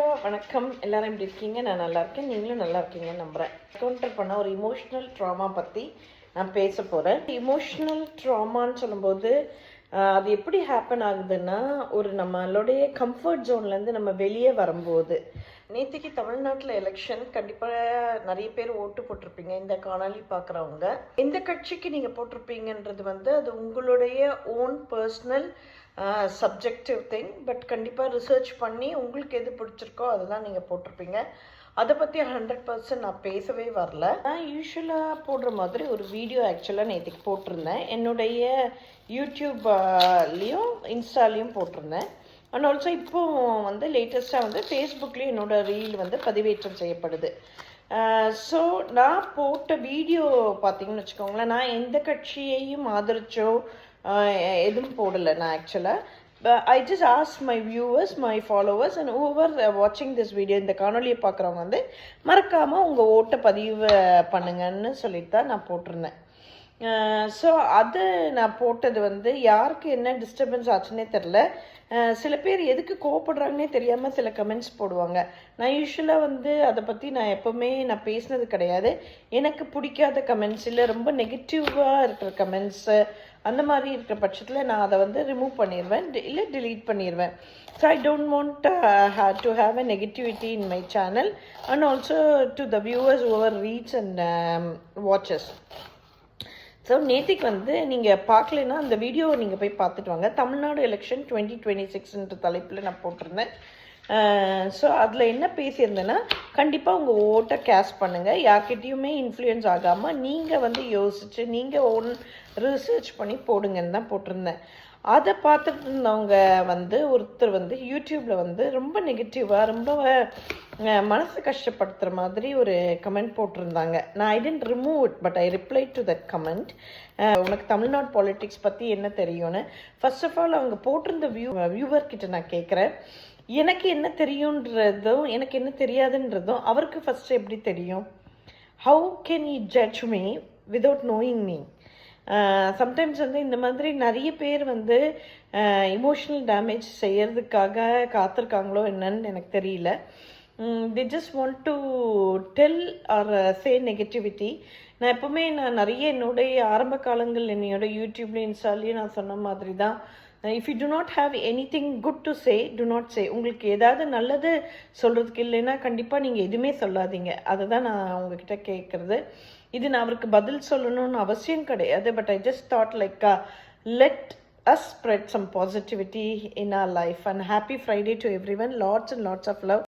வணக்கம். எல்லாரும் எப்படி இருக்கீங்க? நான் நல்லா இருக்கேன். நீங்களும் நல்லா இருக்கீங்கன்னு நம்புகிறேன். என்கவுண்டர் பண்ண ஒரு இமோஷ்னல் ட்ராமா பற்றி நான் பேச போகிறேன். இமோஷ்னல் ட்ராமான்னு சொல்லும்போது அது எப்படி ஹேப்பன் ஆகுதுன்னா, ஒரு நம்மளுடைய கம்ஃபர்ட் ஜோன்லேருந்து நம்ம வெளியே வரும்போது. நேற்றுக்கு தமிழ்நாட்டில் எலெக்ஷன். கண்டிப்பாக நிறைய பேர் ஓட்டு போட்டிருப்பீங்க. இந்த காணொலி பார்க்குறவங்க எந்த கட்சிக்கு நீங்கள் போட்டிருப்பீங்கன்றது அது உங்களுடைய own personal subjective thing. But கண்டிப்பாக ரிசர்ச் பண்ணி உங்களுக்கு எது பிடிச்சிருக்கோ அதை தான் நீங்கள் போட்டிருப்பீங்க. அதை பற்றி 100% நான் பேசவே வரல. நான் யூஸ்வலாக போடுற மாதிரி ஒரு வீடியோ ஆக்சுவலாக நேற்றுக்கு போட்டிருந்தேன். என்னுடைய யூடியூப்லேயும் இன்ஸ்டாலேயும் போட்டிருந்தேன். அண்ட் ஆல்சோ இப்போது லேட்டஸ்ட்டாக ஃபேஸ்புக்லேயும் என்னோடய ரீல் பதிவேற்றம் செய்யப்படுது. ஸோ நான் போட்ட வீடியோ பார்த்தீங்கன்னு வச்சுக்கோங்களேன், நான் எந்த கட்சியையும் ஆதரிச்சோ எதுவும் போடலை. நான் ஆக்சுவலாக I just ask my viewers, my followers and over வாட்சிங் திஸ் வீடியோ, இந்த காணொலியை பார்க்குறவங்க மறக்காமல் உங்கள் ஓட்டை பதிவு பண்ணுங்கன்னு சொல்லிட்டு தான் நான் போட்டிருந்தேன். ஸோ அது நான் போட்டது யாருக்கு என்ன டிஸ்டர்பன்ஸ் ஆச்சுன்னே தெரில. சில பேர் எதுக்கு கோவப்படுறாங்கன்னே தெரியாமல் சில கமெண்ட்ஸ் போடுவாங்க. நான் யூஸ்வலாக அதை பற்றி நான் எப்போவுமே நான் பேசினது கிடையாது. எனக்கு பிடிக்காத கமெண்ட்ஸ் இல்லை ரொம்ப நெகட்டிவாக இருக்கிற கமெண்ட்ஸு அந்த மாதிரி இருக்கிற பட்சத்தில் நான் அதை ரிமூவ் பண்ணிடுவேன், இல்லை delete பண்ணிடுவேன். So I don't want to have a negativity in my channel and also to the viewers over reach and watches. So நேற்றுக்கு நீங்கள் பார்க்கலன்னா அந்த வீடியோவை நீங்கள் போய் பார்த்துட்டு வாங்க. தமிழ்நாடு எலெக்ஷன் 2026 தலைப்பில் நான் போட்டிருந்தேன். ஸோ அதில் என்ன பேசியிருந்தேன்னா, கண்டிப்பாக உங்கள் ஓட்டை கேஸ்ட் பண்ணுங்கள். யார்கிட்டையுமே இன்ஃப்ளூயன்ஸ் ஆகாமல் நீங்கள் யோசித்து நீங்கள் ஓன் ரிசர்ச் பண்ணி போடுங்கன்னு தான் போட்டிருந்தேன். அதை பார்த்துட்டு இருந்தவங்க ஒருத்தர் யூடியூப்பில் ரொம்ப நெகட்டிவாக ரொம்ப மனசு கஷ்டப்படுத்துகிற மாதிரி ஒரு கமெண்ட் போட்டிருந்தாங்க. நான் I didn't remove it, but I reply to that comment. உனக்கு தமிழ்நாடு பாலிட்டிக்ஸ் பற்றி என்ன தெரியும்னு ஃபர்ஸ்ட் ஆஃப் ஆல் அவங்க போட்டிருந்த வியூவர்கிட்ட நான் கேட்குறேன். எனக்கு என்ன தெரியுன்றதும் எனக்கு என்ன தெரியாதுன்றதும் அவருக்கு ஃபஸ்ட்டு எப்படி தெரியும்? How can you judge me without knowing me? Sometimes இந்த மாதிரி நிறைய பேர் இமோஷ்னல் டேமேஜ் செய்யறதுக்காக காத்திருக்காங்களோ என்னன்னு எனக்கு தெரியல. they just want to tell or say negativity. நான் எப்போவுமே நிறைய என்னுடைய ஆரம்ப காலங்கள் என்னோட யூடியூப்லேயும் இன்ஸ்டாலேயும் நான் சொன்ன மாதிரி தான், if you to not have anything good to say, to not சே. உங்களுக்கு ஏதாவது நல்லது சொல்கிறதுக்கு இல்லைன்னா கண்டிப்பாக நீங்கள் எதுவுமே சொல்லாதீங்க. அதை தான் நான் உங்ககிட்ட கேட்குறது. இது நான் அவருக்கு பதில் சொல்லணும்னு அவசியம் கிடையாது. But I just thought like let us spread some positivity in our life. And happy Friday to everyone. Lots and lots of love.